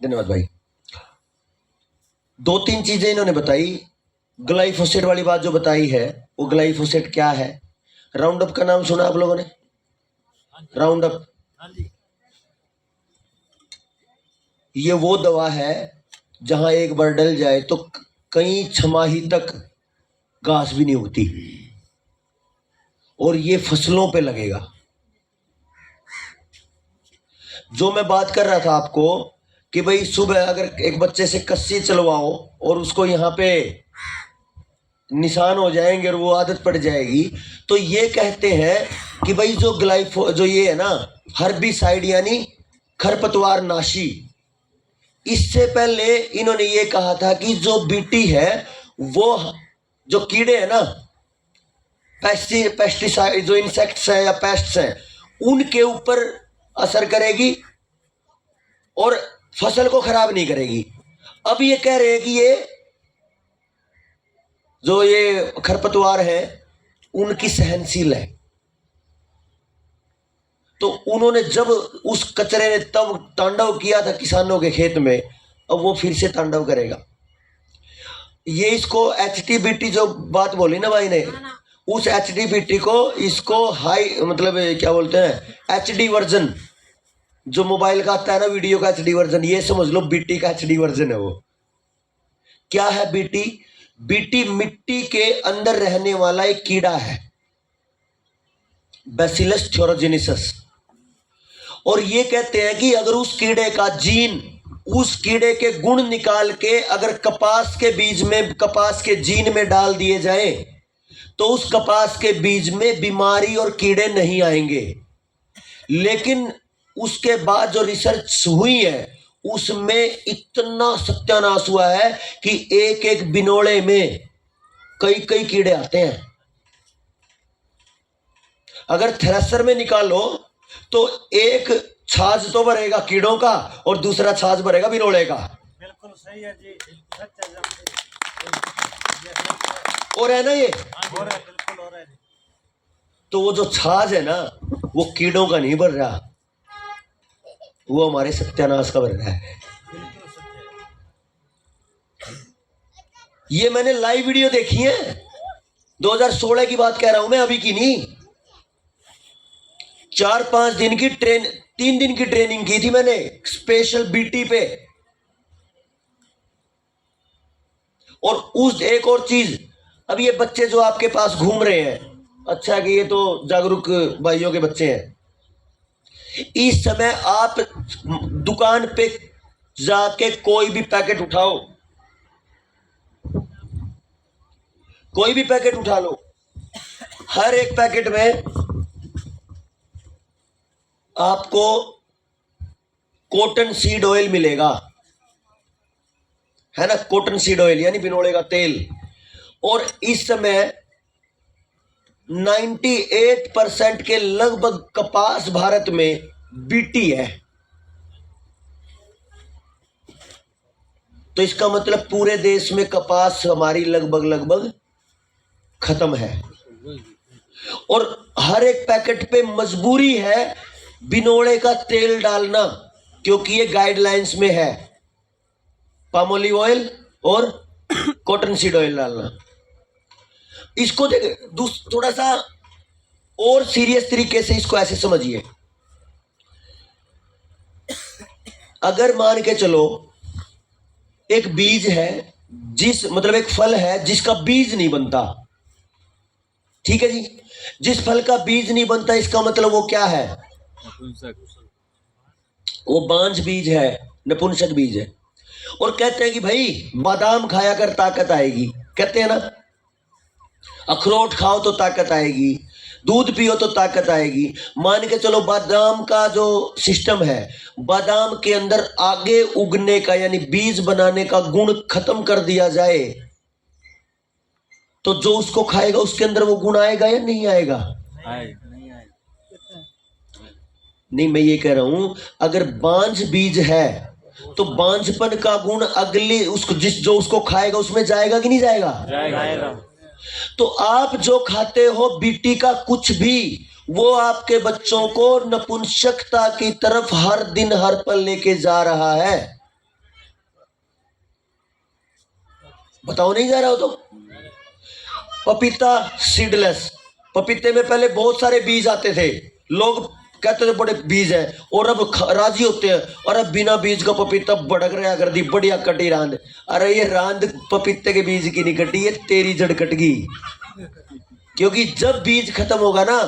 धन्यवाद भाई। दो तीन चीजें इन्होंने बताई। ग्लाइफोसेट वाली बात जो बताई है, वो ग्लाइफोसेट क्या है? राउंड अप का नाम सुना आप लोगों ने? राउंड अप ये वो दवा है जहां एक बार डल जाए तो कई छमाही तक घास भी नहीं उगती, और ये फसलों पे लगेगा। जो मैं बात कर रहा था आपको कि भाई सुबह अगर एक बच्चे से कस्सी चलवाओ और उसको यहाँ पे निशान हो जाएंगे और वो आदत पड़ जाएगी, तो ये कहते हैं कि भाई जो ये है ना हर्बिसाइड यानी खरपतवार नाशी, इससे पहले इन्होंने ये कहा था कि जो बीटी है वो जो कीड़े हैं ना पेस्टिसाइड जो इंसेक्ट्स हैं या पेस्ट्स हैं उनके ऊपर असर करेगी और फसल को खराब नहीं करेगी। अब ये कह रहे हैं कि ये जो ये खरपतवार है उनकी सहनशील है। तो उन्होंने जब उस कचरे ने तब तांडव किया था किसानों के खेत में, अब वो फिर से तांडव करेगा। ये इसको HTBT जो बात बोली ना भाई ने, उस HTBT को इसको हाई मतलब क्या बोलते हैं HD वर्जन, जो मोबाइल का आता है ना वीडियो का HD वर्जन, ये समझ लो बीटी का HD वर्जन है। वो क्या है बीटी? बीटी मिट्टी के अंदर रहने वाला एक कीड़ा है, बैसिलस थ्योरोजेनिसस। और ये कहते हैं कि अगर उस कीड़े का जीन, उस कीड़े के गुण निकाल के अगर कपास के बीज में, कपास के जीन में डाल दिए जाए तो उस कपास के बीज में बीमारी और कीड़े नहीं आएंगे। लेकिन उसके बाद जो रिसर्च हुई है उसमें इतना सत्यानाश हुआ है कि एक एक बिनोले में कई कई कीड़े आते हैं। अगर थ्रेसर में निकालो तो एक छाछ तो भरेगा कीड़ों का और दूसरा छाछ भरेगा बिनोले का। बिल्कुल सही है जी, और है ना ये, बिल्कुल हो रहा है। तो वो जो छाछ है ना वो कीड़ों का नहीं भर रहा, वो हमारे सत्यानाश का भर रहा है। ये मैंने लाइव वीडियो देखी है, 2016 की बात कह रहा हूं मैं, अभी की नहीं। 4-5 दिन की 3 दिन की ट्रेनिंग की थी मैंने स्पेशल बीटी पे। और उस एक और चीज, अब ये बच्चे जो आपके पास घूम रहे हैं, अच्छा कि ये तो जागरूक भाइयों के बच्चे हैं। इस समय आप दुकान पे जाके कोई भी पैकेट उठाओ, कोई भी पैकेट उठा लो, हर एक पैकेट में आपको कॉटन सीड ऑयल मिलेगा, है ना, कॉटन सीड ऑयल यानी बिनोले का तेल। और इस समय 98% के लगभग कपास भारत में बीटी है। तो इसका मतलब पूरे देश में कपास हमारी लगभग खत्म है। और हर एक पैकेट पे मजबूरी है बिनोले का तेल डालना, क्योंकि ये गाइडलाइंस में है, पाम ऑलिव ऑयल और कॉटन सीड ऑयल डालना। इसको देख थोड़ा सा और सीरियस तरीके से इसको ऐसे समझिए। अगर मान के चलो एक बीज है, जिस मतलब एक फल है जिसका बीज नहीं बनता, ठीक है जी, जिस फल का बीज नहीं बनता इसका मतलब वो क्या है? वो बांझ बीज है, नपुंसक बीज है। और कहते हैं कि भाई बादाम खाया कर ताकत आएगी, कहते हैं ना, अखरोट खाओ तो ताकत आएगी, दूध पियो तो ताकत आएगी। मान के चलो बादाम का जो सिस्टम है, बादाम के अंदर आगे उगने का यानी बीज बनाने का गुण खत्म कर दिया जाए तो जो उसको खाएगा उसके अंदर वो गुण आएगा या नहीं आएगा? नहीं, मैं ये कह रहा हूं अगर बांझ बीज है तो बांझपन का गुण अगले उसको जो उसको खाएगा उसमें जाएगा कि नहीं जाएगा? जाएगा। तो आप जो खाते हो बीटी का कुछ भी, वो आपके बच्चों को नपुंसकता की तरफ हर दिन हर पल लेके जा रहा है। बताओ नहीं जा रहा हो तो। पपीता सीडलेस, पपीते में पहले बहुत सारे बीज आते थे, लोग कहते थे बड़े बीज है, और अब राजी होते हैं, और अब बिना बीज का पपीता भड़क रहा कर दी, बढ़िया कटी रांद। अरे ये रांद पपीते के बीज की नहीं कटी, ये तेरी जड़ कट गई। क्योंकि जब बीज खत्म होगा ना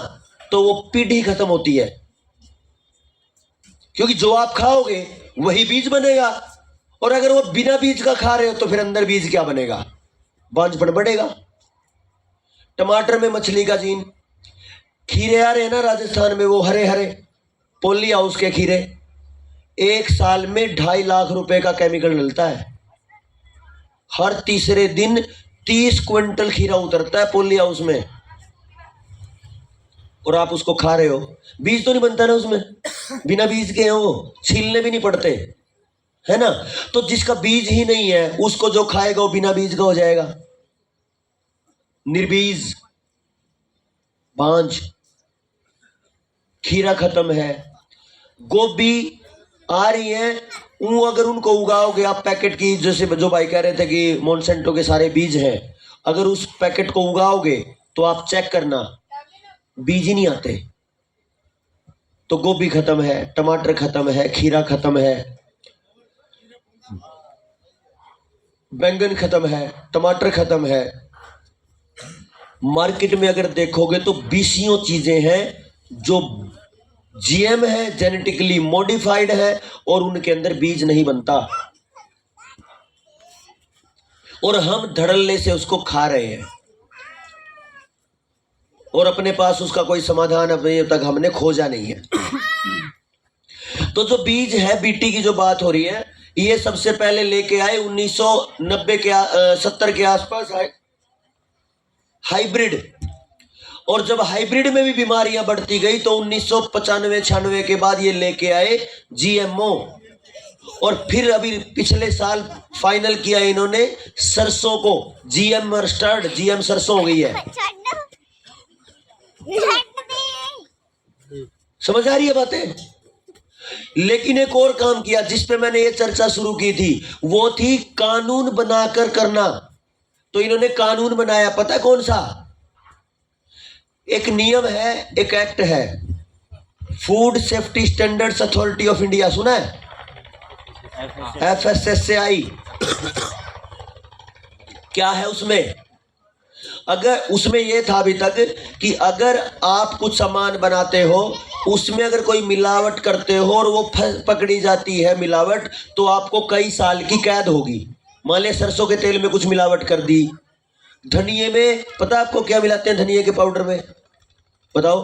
तो वो पीढ़ी खत्म होती है, क्योंकि जो आप खाओगे वही बीज बनेगा, और अगर वो बिना बीज का खा रहे हो तो फिर अंदर बीज क्या बनेगा, बांझपन बढ़ेगा। टमाटर में मछली का जीन, खीरे आ रहे हैं ना राजस्थान में, वो हरे हरे पोली हाउस के खीरे, 1 साल में 2.5 लाख रुपए का केमिकल डलता है। हर तीसरे दिन 30 क्विंटल खीरा उतरता है पोली हाउस में, और आप उसको खा रहे हो। बीज तो नहीं बनता ना उसमें, बिना बीज के हैं वो, छीलने भी नहीं पड़ते, है ना। तो जिसका बीज ही नहीं है उसको जो खाएगा वो बिना बीज का हो जाएगा, निर्बीज, बांझ। खीरा खत्म है, गोभी आ रही है, वो अगर उनको उगाओगे आप पैकेट की, जैसे जो भाई कह रहे थे कि मोनसेंटो के सारे बीज हैं, अगर उस पैकेट को उगाओगे तो आप चेक करना बीज ही नहीं आते। तो गोभी खत्म है, टमाटर खत्म है, खीरा खत्म है, बैंगन खत्म है, टमाटर खत्म है। मार्केट में अगर देखोगे तो 20 चीजें हैं जो जीएम है, जेनेटिकली मॉडिफाइड है, और उनके अंदर बीज नहीं बनता, और हम धड़ल्ले से उसको खा रहे हैं, और अपने पास उसका कोई समाधान अभी तक हमने खोजा नहीं है। तो जो बीज है, बीटी की जो बात हो रही है, ये सबसे पहले लेके आए 1990 के 70 के आसपास हाइब्रिड, और जब हाइब्रिड में भी बीमारियां बढ़ती गई तो 1995-96 के बाद ये लेके आए जीएमओ, और फिर अभी पिछले साल फाइनल किया इन्होंने सरसों को, जीएम मस्टर्ड, जीएम सरसों हो गई है। समझ आ रही है बातें। लेकिन एक और काम किया जिस पे मैंने ये चर्चा शुरू की थी, वो थी कानून बनाकर करना। तो इन्होंने कानून बनाया, पता है कौन सा? एक नियम है, एक एक्ट है, food safety standards authority of India, सुना है? FSSAI। क्या है उसमें? अगर उसमें यह था अभी तक कि अगर आप कुछ सामान बनाते हो, उसमें अगर कोई मिलावट करते हो और वो पकड़ी जाती है मिलावट, तो आपको कई साल की कैद होगी। मान लिया सरसों के तेल में कुछ मिलावट कर दी, धनिये में, पता आपको क्या मिलाते हैं धनिये के पाउडर में? बताओ।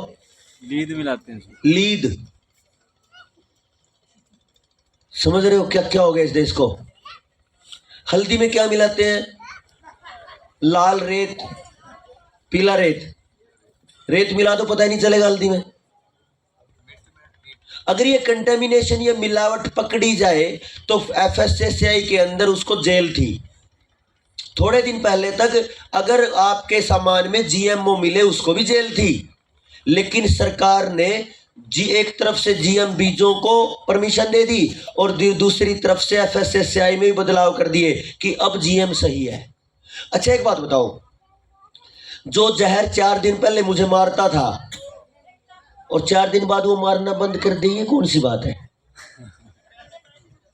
लीद मिलाते हैं। लीद, समझ रहे हो क्या क्या हो गया इस देश को? हल्दी में क्या मिलाते हैं? लाल रेत, पीला रेत, रेत मिला दो पता ही नहीं चलेगा हल्दी में। अगर ये कंटेमिनेशन, ये मिलावट पकड़ी जाए तो FSSAI के अंदर उसको जेल थी। थोड़े दिन पहले तक अगर आपके सामान में GMO मिले उसको भी जेल थी, लेकिन सरकार ने एक तरफ से GM बीजों को परमिशन दे दी और दूसरी तरफ से FSSAI में भी बदलाव कर दिए कि अब GM सही है। अच्छा एक बात बताओ, जो जहर 4 दिन पहले मुझे मारता था और 4 दिन बाद वो मारना बंद कर दी, ये कौन सी बात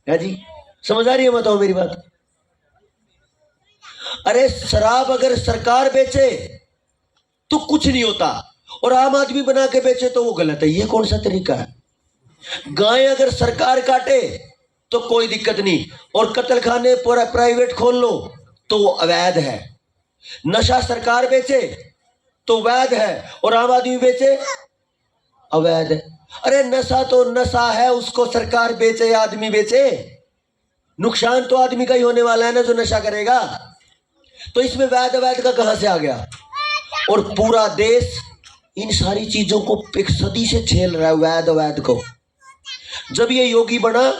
है जी? समझ आ रही है? बताओ मेरी बात। अरे शराब अगर सरकार बेचे तो कुछ नहीं होता, और आम आदमी बना के बेचे तो वो गलत है। ये कौन सा तरीका है? गाय अगर सरकार काटे तो कोई दिक्कत नहीं, और कत्ल खाने पूरा प्राइवेट खोल लो तो वो अवैध है। नशा सरकार बेचे तो वैध है, और आम आदमी बेचे अवैध है। अरे नशा तो नशा है, उसको सरकार बेचे या आदमी बेचे, नुकसान तो आदमी का ही होने वाला है ना जो नशा करेगा। तो इसमें वैध अवैध का कहां से आ गया? और पूरा देश इन सारी चीजों को एक सदी से झेल रहा है, वैध अवैध को। जब ये योगी बना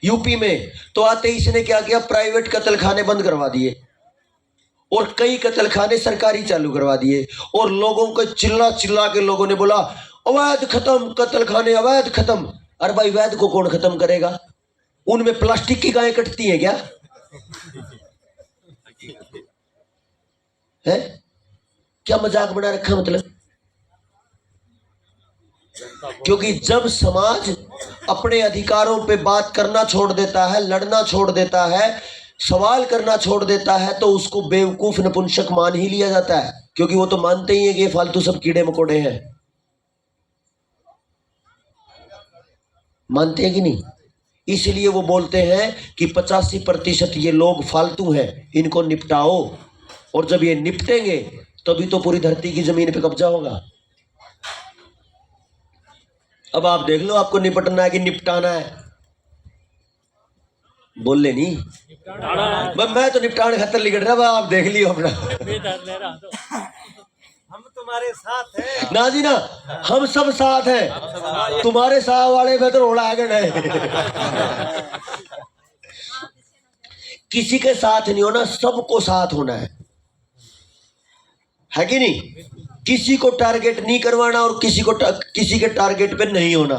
यूपी में तो आते ही इसने क्या किया? प्राइवेट कत्ल खाने बंद करवा दिए और कई कत्ल खाने सरकारी चालू करवा दिए, और लोगों को चिल्ला चिल्ला के लोगों ने बोला अवैध खत्म, कत्ल खाने अवैध खत्म। अरे भाई वैध को कौन खत्म करेगा? उनमें प्लास्टिक की गायें कटती हैं क्या? है? क्या मजाक बना रखा मतलब? क्योंकि जब समाज अपने अधिकारों पे बात करना छोड़ देता है, लड़ना छोड़ देता है, सवाल करना छोड़ देता है, तो उसको बेवकूफ नपुंसक मान ही लिया जाता है, क्योंकि वो तो मानते ही है कि ये फालतू सब कीड़े मकोड़े हैं। मानते हैं कि नहीं? इसलिए वो बोलते हैं कि 85% ये लोग फालतू हैं, इनको निपटाओ, और जब ये निपटेंगे तभी तो पूरी धरती की जमीन पे कब्जा होगा। अब आप देख लो, आपको निपटना है कि निपटाना है? बोल ले नहीं, मैं तो निपटाने खतर लिखट रहा, आप देख लियो अपना। हम तुम्हारे साथ हैं ना जी ना, हम सब साथ हैं, तुम्हारे साथ वाले में तो रोड़ा आगे नहीं। किसी के साथ नहीं होना, सबको साथ होना है कि नहीं? किसी को टारगेट नहीं करवाना और किसी के टारगेट पे नहीं होना।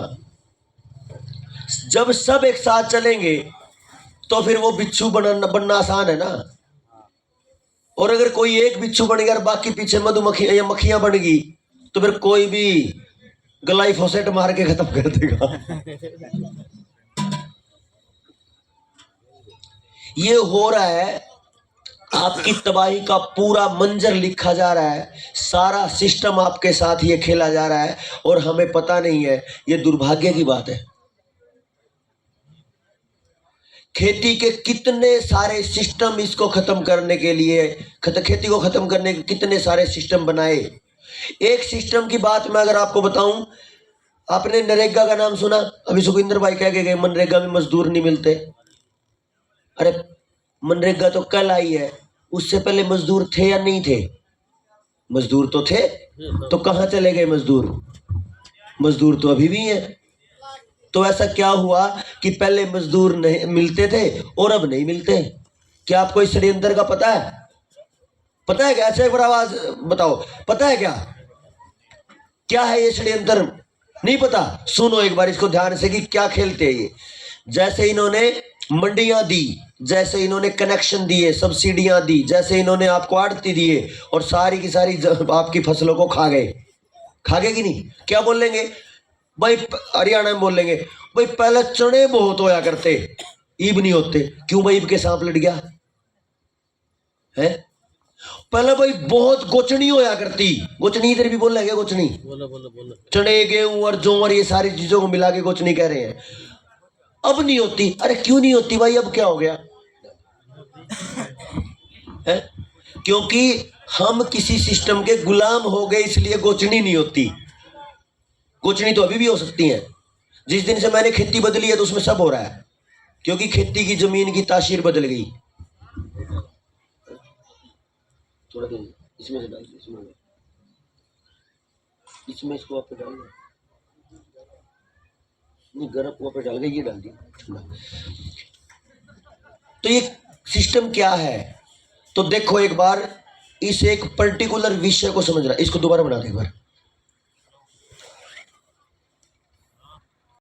जब सब एक साथ चलेंगे तो फिर वो बिच्छू बनना आसान है ना। और अगर कोई एक बिच्छू बन गया और बाकी पीछे मधुमक्खी या मक्खियां बन गई तो फिर कोई भी ग्लाइफोसेट मार के खत्म कर देगा। ये हो रहा है, आपकी तबाही का पूरा मंजर लिखा जा रहा है, सारा सिस्टम आपके साथ ये खेला जा रहा है और हमें पता नहीं है। ये दुर्भाग्य की बात है। खेती के कितने सारे सिस्टम इसको खत्म करने के लिए, खेती को खत्म करने के कितने सारे सिस्टम बनाए। एक सिस्टम की बात मैं अगर आपको बताऊं, आपने नरेगा का नाम सुना? अभी सुखविंदर भाई कह के गए मनरेगा में मजदूर नहीं मिलते। अरे मनरेगा तो कल आई है, उससे पहले मजदूर थे या नहीं थे? मजदूर तो थे, तो कहां चले गए मजदूर? मजदूर तो अभी भी हैं। तो ऐसा क्या हुआ कि पहले मजदूर नहीं मिलते थे और अब नहीं मिलते? क्या आपको इस षड्यंत्र का पता है? पता है क्या? ऐसे एक बार आवाज बताओ, पता है क्या? क्या है ये षड्यंत्र? नहीं पता? सुनो एक बार इसको ध्यान से कि क्या खेलते हैं ये। जैसे इन्होंने मंडियां दी, जैसे इन्होंने कनेक्शन दिए, सब्सिडियां दी, जैसे इन्होंने आपको आड़ती दिए और सारी की सारी आपकी फसलों को खा गए कि नहीं? क्या बोलेंगे भाई? हरियाणा में बोलेंगे भाई पहले चने बहुत होया करते, ईब नहीं होते। क्यों भाई? ईब के सांप लड़ गया है। पहले भाई बहुत गोचनी होया करती, गोचनी इधर भी बोल रहे गोचनी, चने गेहूं और जौ और ये सारी चीजों को मिला के गोचनी कह रहे हैं। अब नहीं होती। अरे क्यों नहीं होती भाई? अब क्या हो गया है? क्योंकि हम किसी सिस्टम के गुलाम हो गए, इसलिए गोचनी नहीं होती। गोचनी तो अभी भी हो सकती है। जिस दिन से मैंने खेती बदली है तो उसमें सब हो रहा है, क्योंकि खेती की जमीन की तासीर बदल गई। थोड़ा देर इसमें से डाल, इसमें इसको आप डाल नहीं, गर्म कुआ पे डाल गए, ये डाल दिया। तो ये सिस्टम क्या है? तो देखो एक बार इस एक पर्टिकुलर विषय को समझना। इसको दोबारा बना दे एक बार।